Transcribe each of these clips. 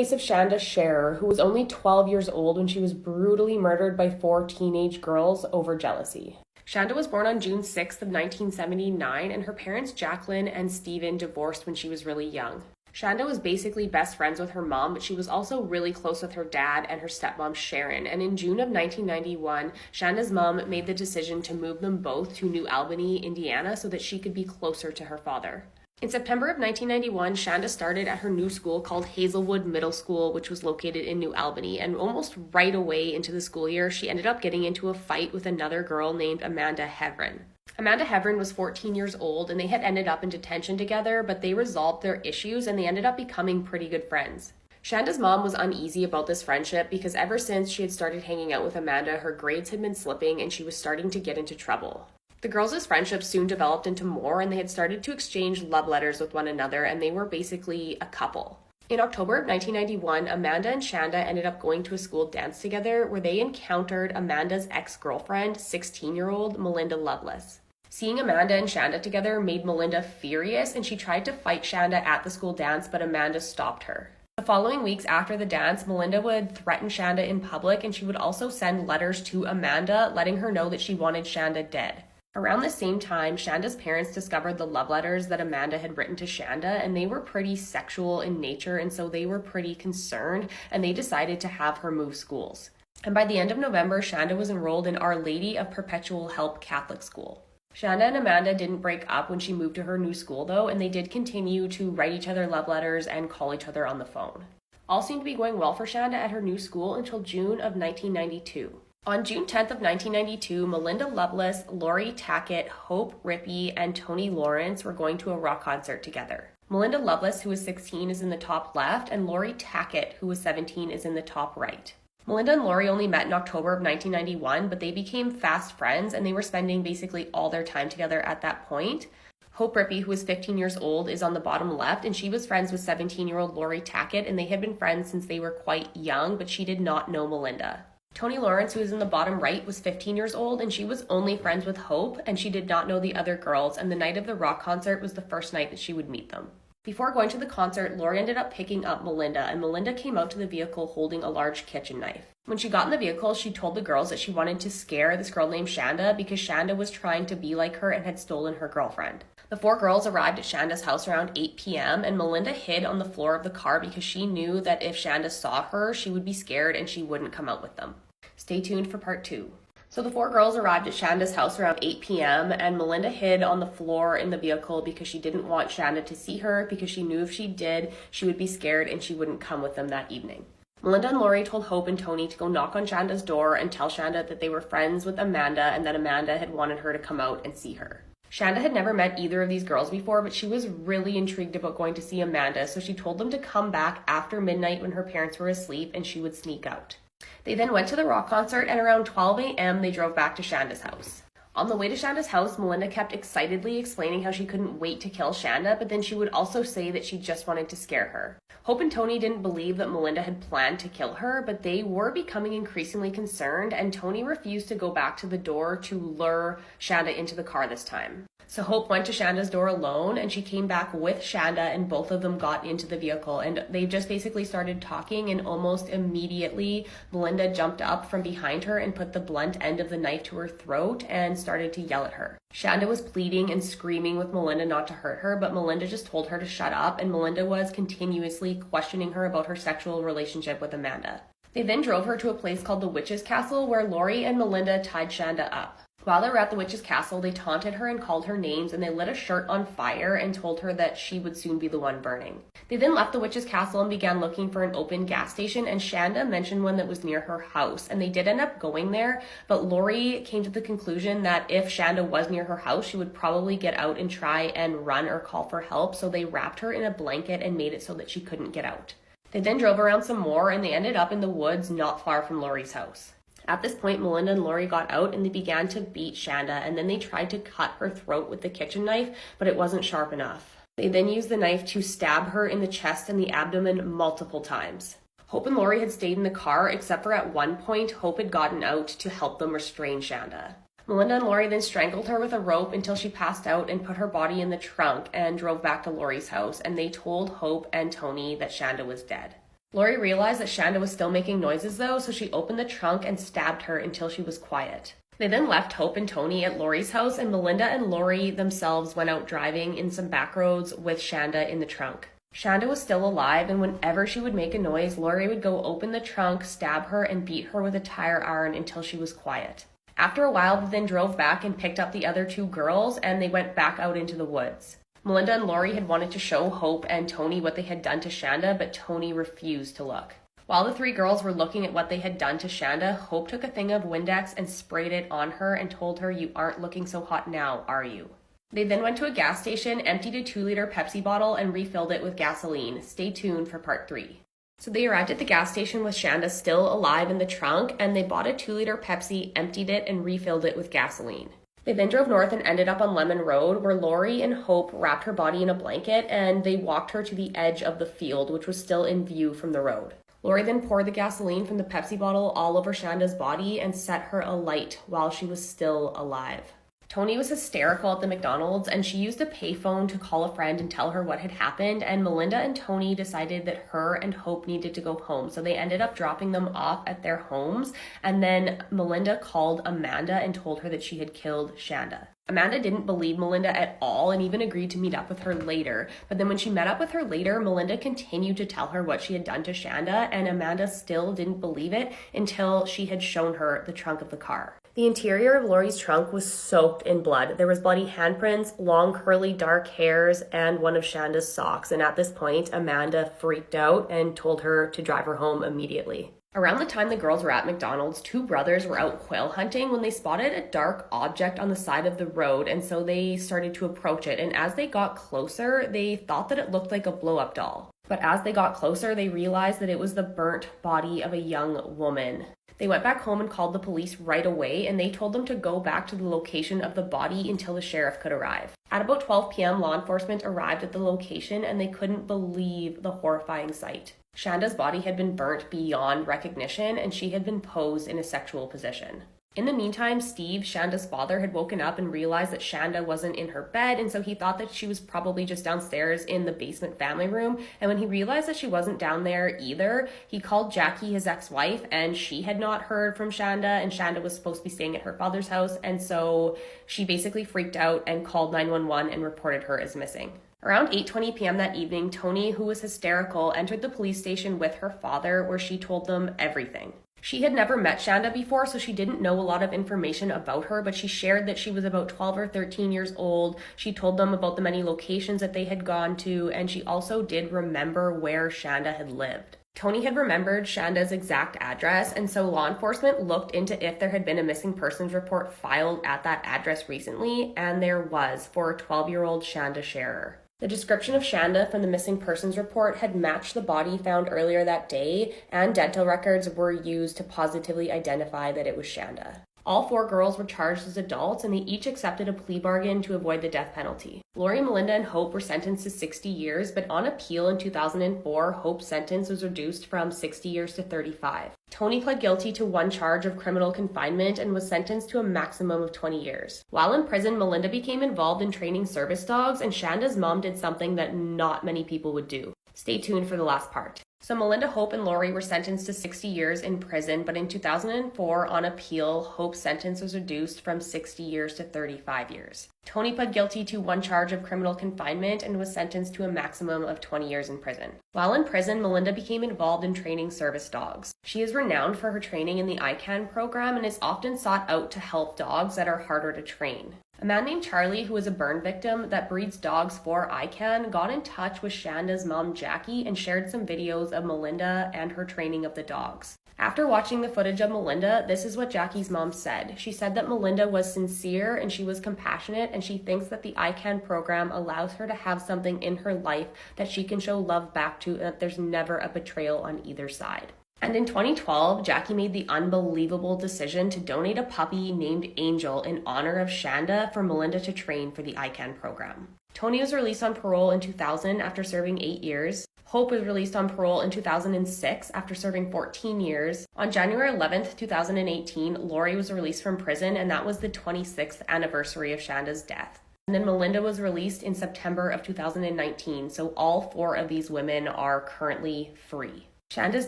case of Shanda Scherer, who was only 12 years old when she was brutally murdered by 4 teenage girls over jealousy. Shanda was born on June 6th of 1979, and her parents Jacqueline and Stephen divorced when she was really young. Shanda was basically best friends with her mom, but she was also really close with her dad and her stepmom Sharon. And in June of 1991, Shanda's mom made the decision to move them both to New Albany, Indiana, so that she could be closer to her father. In September of 1991, Shanda started at her new school called Hazelwood Middle School, which was located in New Albany, and almost right away into the school year, she ended up getting into a fight with another girl named Amanda Hevron. Amanda Hevron was 14 years old, and they had ended up in detention together, but they resolved their issues and they ended up becoming pretty good friends. Shanda's mom was uneasy about this friendship because ever since she had started hanging out with Amanda, her grades had been slipping and she was starting to get into trouble. The girls' friendship soon developed into more, and they had started to exchange love letters with one another, and they were basically a couple. In October of 1991, Amanda and Shanda ended up going to a school dance together where they encountered Amanda's ex-girlfriend, 16-year-old Melinda Loveless. Seeing Amanda and Shanda together made Melinda furious, and she tried to fight Shanda at the school dance, but Amanda stopped her. The following weeks after the dance, Melinda would threaten Shanda in public, and she would also send letters to Amanda letting her know that she wanted Shanda dead. Around the same time, Shanda's parents discovered the love letters that Amanda had written to Shanda, and they were pretty sexual in nature, and so they were pretty concerned, and they decided to have her move schools. And by the end of November, Shanda was enrolled in Our Lady of Perpetual Help Catholic School. Shanda and Amanda didn't break up when she moved to her new school though, and they did continue to write each other love letters and call each other on the phone. All seemed to be going well for Shanda at her new school until June of 1992. On June 10th of 1992, Melinda Loveless, Laurie Tackett, Hope Ripley, and Toni Lawerance were going to a rock concert together. Melinda Loveless, who was 16, is in the top left, and Laurie Tackett, who was 17, is in the top right. Melinda and Laurie only met in October of 1991, but they became fast friends, and they were spending basically all their time together at that point. Hope Rippey, who is 15 years old, is on the bottom left, and she was friends with 17-year-old Laurie Tackett, and they had been friends since they were quite young, but she did not know Melinda. Toni Lawerance, who is in the bottom right, was 15 years old, and she was only friends with Hope, and she did not know the other girls, and the night of the rock concert was the first night that she would meet them. Before going to the concert, Laurie ended up picking up Melinda, and Melinda came out to the vehicle holding a large kitchen knife. When she got in the vehicle, she told the girls that she wanted to scare this girl named Shanda because Shanda was trying to be like her and had stolen her girlfriend. The 4 girls arrived at Shanda's house around 8 p.m., and Melinda hid on the floor of the car because she knew that if Shanda saw her, she would be scared and she wouldn't come out with them. Stay tuned for part 2. So the 4 girls arrived at Shanda's house around 8 p.m. and Melinda hid on the floor in the vehicle because she didn't want Shanda to see her because she knew if she did, she would be scared and she wouldn't come with them that evening. Melinda and Laurie told Hope and Toni to go knock on Shanda's door and tell Shanda that they were friends with Amanda and that Amanda had wanted her to come out and see her. Shanda had never met either of these girls before, but she was really intrigued about going to see Amanda, so she told them to come back after midnight when her parents were asleep and she would sneak out. They then went to the rock concert, and around 12 a.m. they drove back to Shanda's house. On the way to Shanda's house, Melinda kept excitedly explaining how she couldn't wait to kill Shanda, but then she would also say that she just wanted to scare her. Hope and Toni didn't believe that Melinda had planned to kill her, but they were becoming increasingly concerned, and Toni refused to go back to the door to lure Shanda into the car this time. So Hope went to Shanda's door alone, and she came back with Shanda, and both of them got into the vehicle, and they just basically started talking, and almost immediately Melinda jumped up from behind her and put the blunt end of the knife to her throat and started to yell at her. Shanda was pleading and screaming with Melinda not to hurt her, but Melinda just told her to shut up, and Melinda was continuously questioning her about her sexual relationship with Amanda. They then drove her to a place called the Witch's Castle, where Laurie and Melinda tied Shanda up. While they were at the witch's castle, they taunted her and called her names, and they lit a shirt on fire and told her that she would soon be the one burning. They then left the witch's castle and began looking for an open gas station, and Shanda mentioned one that was near her house, and they did end up going there, but Laurie came to the conclusion that if Shanda was near her house, she would probably get out and try and run or call for help, so they wrapped her in a blanket and made it so that she couldn't get out. They then drove around some more, and they ended up in the woods not far from Laurie's house. At this point, Melinda and Laurie got out and they began to beat Shanda, and then they tried to cut her throat with the kitchen knife, but it wasn't sharp enough. They then used the knife to stab her in the chest and the abdomen multiple times. Hope and Laurie had stayed in the car, except for at one point, Hope had gotten out to help them restrain Shanda. Melinda and Laurie then strangled her with a rope until she passed out and put her body in the trunk and drove back to Laurie's house, and they told Hope and Toni that Shanda was dead. Laurie realized that Shanda was still making noises though, so she opened the trunk and stabbed her until she was quiet. They then left Hope and Toni at Laurie's house, and Melinda and Laurie themselves went out driving in some back roads with Shanda in the trunk. Shanda was still alive, and whenever she would make a noise, Laurie would go open the trunk, stab her, and beat her with a tire iron until she was quiet. After a while, they then drove back and picked up the other two girls, and they went back out into the woods. Melinda and Laurie had wanted to show Hope and Toni what they had done to Shanda, but Toni refused to look. While the three girls were looking at what they had done to Shanda, Hope took a thing of Windex and sprayed it on her and told her, "You aren't looking so hot now, are you?" They then went to a gas station, emptied a 2-liter Pepsi bottle, and refilled it with gasoline. Stay tuned for part 3. So they arrived at the gas station with Shanda still alive in the trunk, and they bought a 2-liter Pepsi, emptied it, and refilled it with gasoline. They then drove north and ended up on Lemon Road, where Laurie and Hope wrapped her body in a blanket, and they walked her to the edge of the field, which was still in view from the road. Laurie then poured the gasoline from the Pepsi bottle all over Shanda's body and set her alight while she was still alive. Toni was hysterical at the McDonald's, and she used a payphone to call a friend and tell her what had happened, and Melinda and Toni decided that her and Hope needed to go home, so they ended up dropping them off at their homes, and then Melinda called Amanda and told her that she had killed Shanda. Amanda didn't believe Melinda at all and even agreed to meet up with her later. But then when she met up with her later, Melinda continued to tell her what she had done to Shanda, and Amanda still didn't believe it until she had shown her the trunk of the car. The interior of Laurie's trunk was soaked in blood. There was bloody handprints, long curly dark hairs, and one of Shanda's socks. And at this point, Amanda freaked out and told her to drive her home immediately. Around the time the girls were at McDonald's, two brothers were out quail hunting when they spotted a dark object on the side of the road, and so they started to approach it. And as they got closer, they thought that it looked like a blow-up doll. But as they got closer, they realized that it was the burnt body of a young woman. They went back home and called the police right away, and they told them to go back to the location of the body until the sheriff could arrive. At about 12 p.m., law enforcement arrived at the location, and they couldn't believe the horrifying sight. Shanda's body had been burnt beyond recognition, and she had been posed in a sexual position. In the meantime, Steve, Shanda's father, had woken up and realized that Shanda wasn't in her bed, and so he thought that she was probably just downstairs in the basement family room. And when he realized that she wasn't down there either, he called Jackie, his ex-wife, and she had not heard from Shanda, and Shanda was supposed to be staying at her father's house, and so she basically freaked out and called 911 and reported her as missing. Around 8:20 p.m. that evening, Toni, who was hysterical, entered the police station with her father, where she told them everything. She had never met Shanda before, so she didn't know a lot of information about her, but she shared that she was about 12 or 13 years old. She told them about the many locations that they had gone to, and she also did remember where Shanda had lived. Toni had remembered Shanda's exact address, and so law enforcement looked into if there had been a missing persons report filed at that address recently, and there was, for a 12-year-old Shanda Scherer. The description of Shanda from the missing persons report had matched the body found earlier that day, and dental records were used to positively identify that it was Shanda. All 4 girls were charged as adults, and they each accepted a plea bargain to avoid the death penalty. Laurie, Melinda, and Hope were sentenced to 60 years, but on appeal in 2004, Hope's sentence was reduced from 60 years to 35. Toni pled guilty to 1 charge of criminal confinement and was sentenced to a maximum of 20 years. While in prison, Melinda became involved in training service dogs, and Shanda's mom did something that not many people would do. Stay tuned for the last part. So Melinda, Hope, and Laurie were sentenced to 60 years in prison, but in 2004, on appeal, Hope's sentence was reduced from 60 years to 35 years. Toni pled guilty to 1 charge of criminal confinement and was sentenced to a maximum of 20 years in prison. While in prison, Melinda became involved in training service dogs. She is renowned for her training in the ICANN program and is often sought out to help dogs that are harder to train. A man named Charlie, who was a burn victim that breeds dogs for ICANN, got in touch with Shanda's mom, Jackie, and shared some videos of Melinda and her training of the dogs. After watching the footage of Melinda, this is what Jackie's mom said. She said that Melinda was sincere and she was compassionate, and she thinks that the ICANN program allows her to have something in her life that she can show love back to, and that there's never a betrayal on either side. And in 2012, Jackie made the unbelievable decision to donate a puppy named Angel in honor of Shanda for Melinda to train for the ICANN program. Toni was released on parole in 2000 after serving 8 years. Hope was released on parole in 2006 after serving 14 years. On January 11th, 2018, Laurie was released from prison, and that was the 26th anniversary of Shanda's death. And then Melinda was released in September of 2019, so all 4 of these women are currently free. Shanda's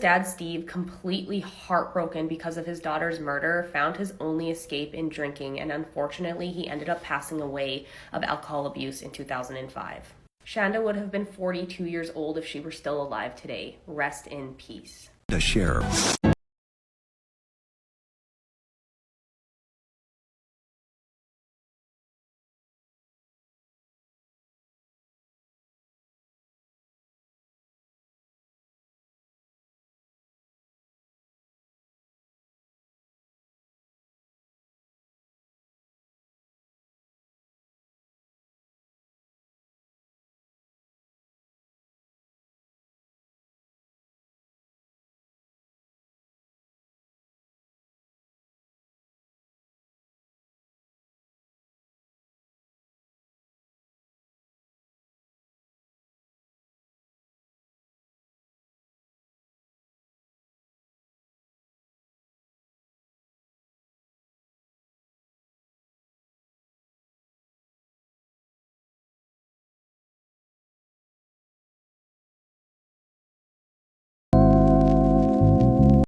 dad, Steve, completely heartbroken because of his daughter's murder, found his only escape in drinking, and unfortunately he ended up passing away of alcohol abuse in 2005. Shanda would have been 42 years old if she were still alive today. Rest in peace. To share.